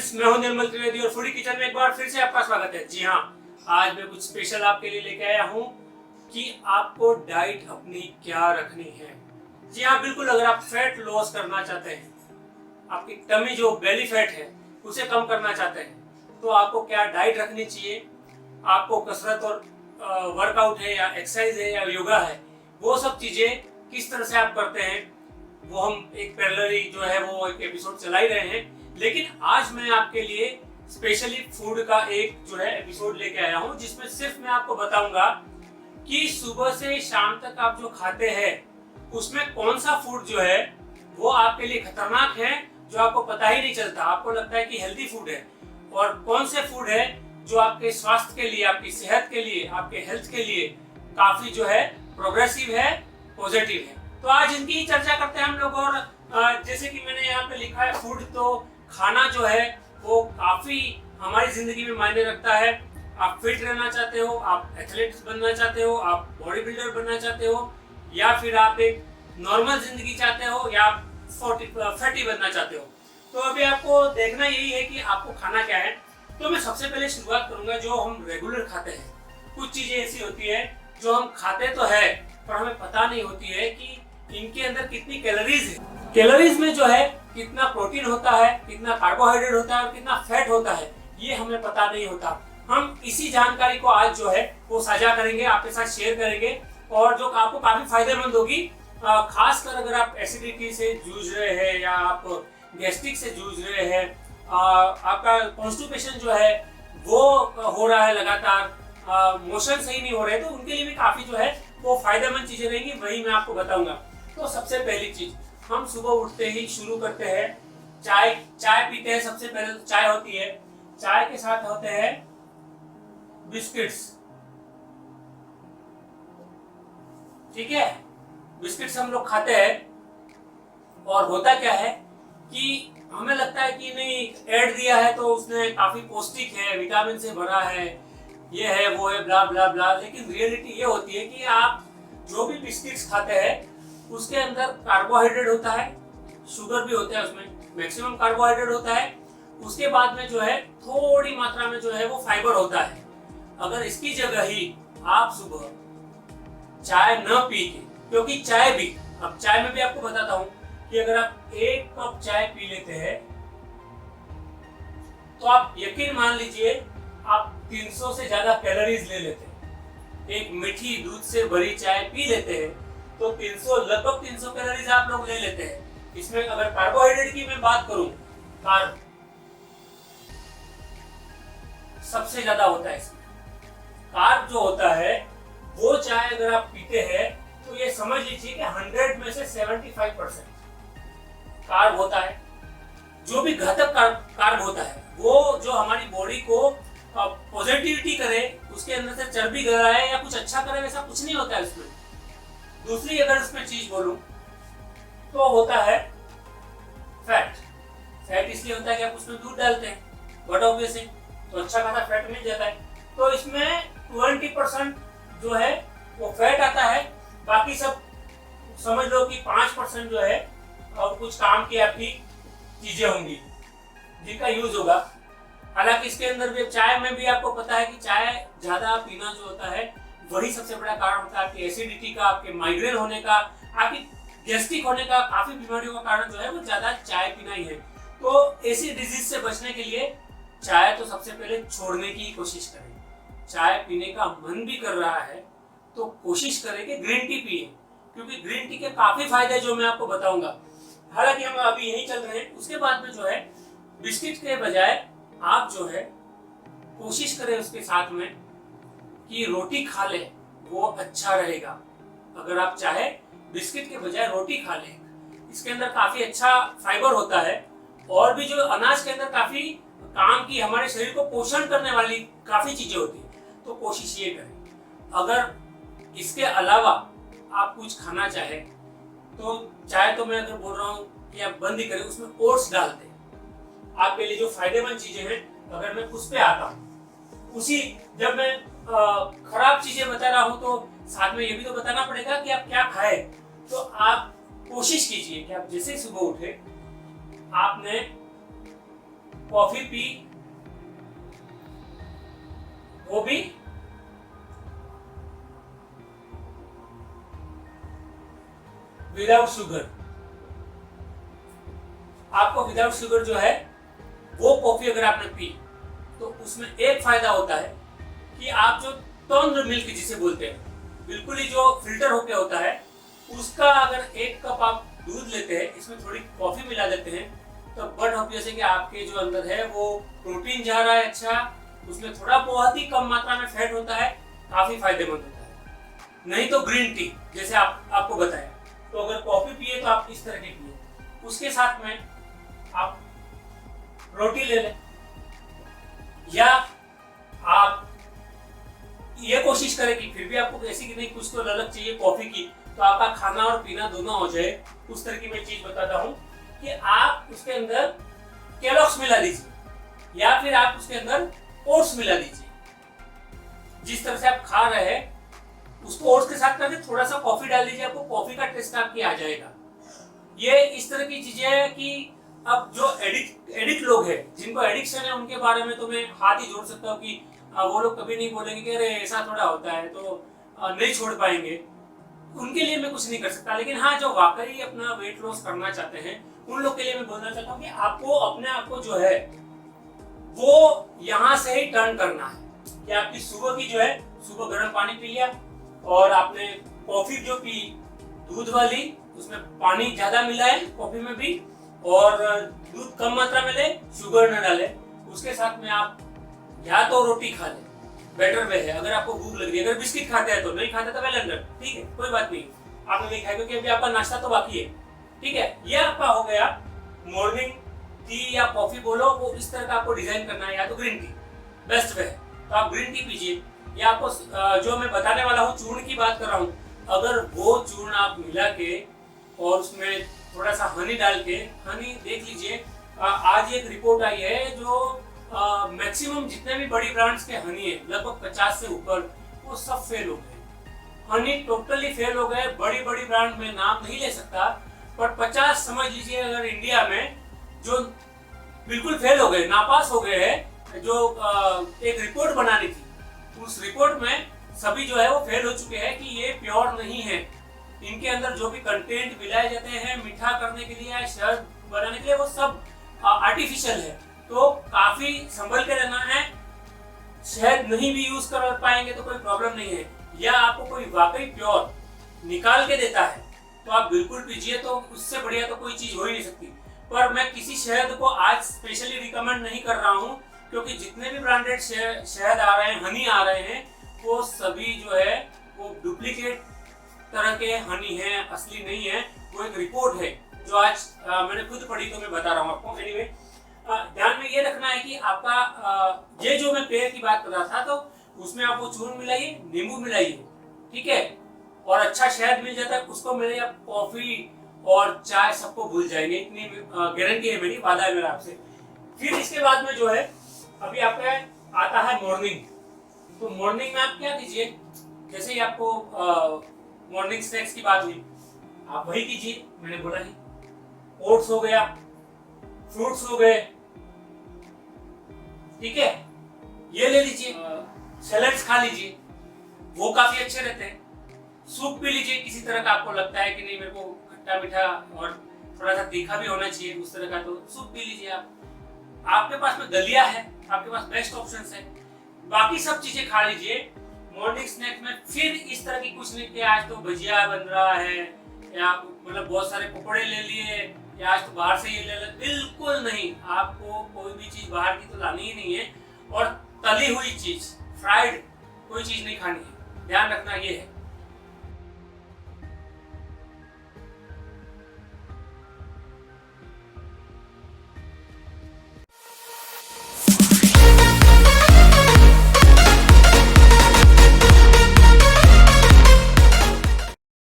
Friends, मैं हूं निर्मल त्रिवेदी और फूडी किचन में एक बार फिर से आपका स्वागत है। जी हाँ, आज मैं कुछ स्पेशल आपके लिए लेके आया हूं कि आपको डाइट अपनी क्या रखनी है। जी हाँ, बिल्कुल। अगर आप फैट लॉस करना चाहते हैं, आपकी टमी जो बेली फैट है उसे कम करना चाहते हैं, तो आपको क्या डाइट रखनी चाहिए, आपको कसरत और वर्कआउट है या एक्सरसाइज है या योगा है, वो सब चीजें किस तरह से आप करते हैं, वो हम एक पैरेलली जो है वो एक एपिसोड चला ही रहे हैं। लेकिन आज मैं आपके लिए स्पेशली फूड का एक जो है एपिसोड लेके आया हूँ, जिसमें सिर्फ मैं आपको बताऊंगा कि सुबह से शाम तक आप जो खाते हैं उसमें कौन सा फूड जो है वो आपके लिए खतरनाक है, जो आपको पता ही नहीं चलता, आपको लगता है कि हेल्दी फूड है, और कौन से फूड है जो आपके स्वास्थ्य के लिए, आपकी सेहत के लिए, आपके हेल्थ के लिए काफी जो है प्रोग्रेसिव है, पॉजिटिव है। तो आज इनकी ही चर्चा करते हैं हम लोग। और जैसे कि मैंने यहाँ पे लिखा है, फूड तो खाना जो है वो काफी हमारी जिंदगी में मायने रखता है। आप फिट रहना चाहते हो, आप एथलीट बनना चाहते हो, आप बॉडी बिल्डर बनना चाहते हो, या फिर आप एक नॉर्मल जिंदगी चाहते हो, या आप फैटी बनना चाहते हो, तो अभी आपको देखना यही है कि आपको खाना क्या है। तो मैं सबसे पहले शुरुआत करूंगा जो हम रेगुलर खाते हैं। कुछ चीजें ऐसी होती है जो हम खाते तो है पर हमें पता नहीं होती है कि इनके अंदर कितनी कैलोरीज है। कैलोरीज में जो है कितना प्रोटीन होता है, कितना कार्बोहाइड्रेट होता है और कितना फैट होता है, ये हमें पता नहीं होता। हम इसी जानकारी को आज जो है वो साझा करेंगे, आपके साथ शेयर करेंगे, और जो आपको काफी फायदेमंद होगी। खासकर अगर आप एसिडिटी से जूझ रहे हैं या आप गैस्ट्रिक से जूझ रहे हैं, आपका कॉन्स्टिपेशन जो है वो हो रहा है लगातार, मोशन सही नहीं हो रहे, तो उनके लिए भी काफी जो है वो फायदेमंद चीजें रहेंगी, वही मैं आपको बताऊंगा। तो सबसे पहली चीज, हम सुबह उठते ही शुरू करते हैं चाय पीते हैं। सबसे पहले तो चाय होती है, चाय के साथ होते हैं बिस्किट्स। ठीक है, बिस्किट्स हम लोग खाते हैं, और होता क्या है कि हमें लगता है कि नहीं, ऐड दिया है तो उसने काफी पौष्टिक है, विटामिन से भरा है, ये है वो है, ब्ला ब्ला ब्ला। लेकिन रियलिटी ये होती है कि आप जो भी बिस्किट्स खाते हैं उसके अंदर कार्बोहाइड्रेट होता है, शुगर भी होता है, उसमें मैक्सिमम कार्बोहाइड्रेट होता है। उसके बाद में जो है थोड़ी मात्रा में जो है वो फाइबर होता है। अगर इसकी जगह ही आप सुबह चाय न पी के, क्योंकि चाय भी, अब चाय में भी आपको बताता हूं कि अगर आप 1 कप चाय पी लेते हैं तो आप यकीन मान लीजिए आप 300 से ज्यादा कैलोरीज ले लेते हैं। एक मीठी दूध से भरी चाय पी लेते हैं तो लगभग 300 कैलोरीज आप लोग ले लेते हैं। इसमें अगर कार्बोहाइड्रेट की मैं बात करूं, कार्ब सबसे ज्यादा होता है। इसमें कार्ब जो होता है वो चाय अगर आप पीते हैं तो ये समझ लीजिए कि 100 में से 75% कार्ब होता है। जो भी घातक कार्ब होता है वो जो हमारी बॉडी को पॉजिटिविटी करे, उसके अंदर से चर्बी गिराए या कुछ अच्छा करे, वैसा कुछ नहीं होता है इसमें। दूसरी अगर इसमें चीज बोलूं तो होता है फैट। फैट इसलिए होता है कि आप उसमें दूध डालते हैं, बट ऑब्वियसली तो अच्छा खासा फैट मिल जाता है। तो इसमें 20% जो है वो फैट आता है, बाकी सब समझ लो कि 5% जो है और कुछ काम की आपकी चीजें होंगी जिनका यूज होगा। हालांकि इसके अंदर भी, चाय में भी आपको पता है कि चाय ज्यादा पीना जो होता है वही सबसे बड़ा कारण होता है आपकी एसिडिटी का, आपके माइग्रेन होने का, आपकी गैस्ट्रिक होने का, काफी बीमारियों का कारण जो है वो ज्यादा चाय पीना ही है। तो ऐसी डिजीज से बचने के लिए चाय तो सबसे पहले छोड़ने की कोशिश करें। चाय पीने का मन भी कर रहा है तो कोशिश करें कि ग्रीन टी पिए, क्योंकि ग्रीन टी के काफी फायदे जो मैं आपको बताऊंगा। हालांकि हम अभी यही चल रहे हैं। उसके बाद में जो है बिस्किट के बजाय आप जो है कोशिश करें उसके साथ में कि रोटी खा ले, वो अच्छा रहेगा। अगर आप चाहे बिस्किट के बजाय रोटी खा ले, इसके अंदर काफी अच्छा फाइबर होता है, और भी जो अनाज के अंदर काफी काम की, हमारे शरीर को पोषण करने वाली काफी चीजें होती है। तो कोशिश ये करें। अगर इसके अलावा आप कुछ खाना चाहे तो चाहे तो मैं अगर बोल रहा हूँ कि आप बंद ही करें, उसमें ओट्स डालते हैं। आपके लिए जो फायदेमंद चीजें हैं, अगर मैं उस पे आता हूँ, उसी जब मैं खराब चीजें बता रहा हूँ तो साथ में ये भी तो बताना पड़ेगा कि आप क्या खाए। तो आप कोशिश कीजिए कि आप जैसे सुबह उठे आपने कॉफी पी, वो भी विदाउट शुगर। आपको विदाउट शुगर जो है वो कॉफी अगर आपने पी तो उसमें एक फायदा होता है कि आप जो टर्न मिल्क जिसे बोलते हैं, बिल्कुल ही जो फिल्टर होके होता है, उसका अगर एक कप आप दूध लेते हैं, इसमें थोड़ी कॉफी मिला देते हैं, तो बट ऑब्वियस है कि आपके जो अंदर है वो प्रोटीन जा रहा है अच्छा, उसमें थोड़ा बहुत ही कम मात्रा में फैट होता है, काफी फायदेमंद होता है। नहीं तो ग्रीन टी जैसे आपको बताया, तो अगर कॉफी पिए तो आप इस तरह की पिए, उसके साथ में आप रोटी ले लें, या आप ये कोशिश करें कि फिर भी आपको ऐसी कि नहीं कुछ तो ललक चाहिए कॉफी की, तो आपका खाना और पीना दोनों हो जाए, उस तरह की मैं चीज बताता हूँ कि आप उसके अंदर केलॉग्स मिला दीजिए या फिर आप उसके अंदर ओट्स मिला दीजिए। जिस तरह से आप खा रहे हैं उसको ओट्स के साथ करके थोड़ा सा कॉफी डाल दीजिए, आपको कॉफी का टेस्ट आपकी आ जाएगा। ये इस तरह की चीजें हैं कि अब जो एडिक्ट लोग हैं, जिनको एडिक्शन है, उनके बारे में तो मैं हाथ ही जोड़ सकता हूँ कि वो लोग कभी नहीं बोलेंगे कि अरे ऐसा थोड़ा होता है तो नहीं छोड़ पाएंगे, उनके लिए मैं कुछ नहीं कर सकता। लेकिन हाँ, जो वाकई अपना वेट लॉस करना चाहते हैं उन लोग के लिए मैं बोलना चाहता हूँ कि आपको अपने आप को जो है वो यहाँ से ही टर्न करना है कि आपकी सुबह की जो है, सुबह गर्म पानी पी लिया और आपने कॉफी जो पी दूध वाली, उसमें पानी ज्यादा मिला है कॉफी में भी, और दूध कम मात्रा में ले, शुगर न डाले, उसके साथ में आप या तो रोटी खा ले, बेटर वे है। अगर आपको भूख लग रही है, अगर बिस्किट खाते हैं तो, नहीं खाते तो वेल अंडर, ठीक है, कोई बात नहीं, आपने नहीं खाया क्योंकि अभी आपका नाश्ता तो बाकी है, ठीक है। ये आपका हो गया मॉर्निंग टी या कॉफी बोलो, वो इस तरह का आपको डिजाइन करना है, या तो ग्रीन टी बेस्ट वे है, तो आप ग्रीन टी पीजिए। या आपको जो मैं बताने वाला हूँ चूर्ण की बात कर रहा हूँ, अगर वो चूर्ण आप मिला के और उसमें थोड़ा सा हनी डाल के, हनी देख लीजिए, आज एक रिपोर्ट आई है जो मैक्सिमम जितने भी बड़ी ब्रांड्स के हनी है, लगभग 50 से ऊपर, वो सब फेल हो गए, हनी टोटली फेल हो गए। बड़ी बड़ी ब्रांड में नाम नहीं ले सकता, पर 50 समझ लीजिए अगर इंडिया में जो बिल्कुल फेल हो गए, नापास हो गए हैं। जो एक रिपोर्ट बनानी थी, उस रिपोर्ट में सभी जो है वो फेल हो चुके हैं कि ये प्योर नहीं है, इनके अंदर जो भी कंटेंट मिलाए जाते हैं मीठा करने के लिए, शहद बनाने के लिए, वो सब आर्टिफिशियल है। तो काफी संभल के रहना है, शहद नहीं भी यूज कर पाएंगे तो कोई प्रॉब्लम नहीं है, या आपको कोई वाकई प्योर निकाल के देता है तो आप बिल्कुल पीजिए, तो उससे बढ़िया तो कोई चीज हो ही नहीं सकती। पर मैं किसी शहद को आज स्पेशली रिकमेंड नहीं कर रहा हूँ, क्योंकि जितने भी ब्रांडेड शहद आ रहे हैं, हनी आ रहे हैं, वो सभी जो है वो डुप्लीकेट तरह के हनी है, असली नहीं है। वो एक रिपोर्ट है जो आज मैंने खुद पढ़ी, तो मैं बता रहा हूँ आपको। एनीवे, ध्यान में ये रखना है कि आपका ये जो मैं पेय की बात कर रहा था, तो उसमें आप वो चूर्ण मिलाइए, नींबू मिलाइए, ठीक है, और अच्छा शहद मिल जाता है उसको मिलाइए, आप कॉफी और चाय सबको भूल जाएंगे, इतनी गारंटी है मेरी, वादा है मेरा आपसे। फिर इसके बाद में जो है अभी आपका आता है मॉर्निंग, तो मॉर्निंग में आप क्या कीजिए, जैसे ही आपको मॉर्निंग स्नैक्स की बात हुई, आप वही कीजिए, मैंने बोला ही, ओट्स हो गया, फ्रूट्स हो गए, ठीक है, ये ले लीजिए, सैलेड्स खा लीजिए, वो काफी अच्छे रहते हैं। सूप पी लीजिए किसी तरह का, आपको लगता है कि नहीं मेरे को खट्टा मीठा और थोड़ा सा तीखा भी होना चाहिए उस तरह का, तो सूप पी लीजिए आप। आपके पास में दलिया है, आपके पास बेस्ट ऑप्शंस है, बाकी सब चीजें खा लीजिए मॉर्निंग स्नैक्स में। फिर इस तरह की कुछ नहीं कि आज तो भजिया बन रहा है, या मतलब बहुत सारे पकौड़े ले लिए, या आज तो बाहर से ये ले ले, बिल्कुल नहीं। आपको कोई भी चीज बाहर की तो लानी ही नहीं है, और तली हुई चीज, फ्राइड कोई चीज नहीं खानी है, ध्यान रखना ये है।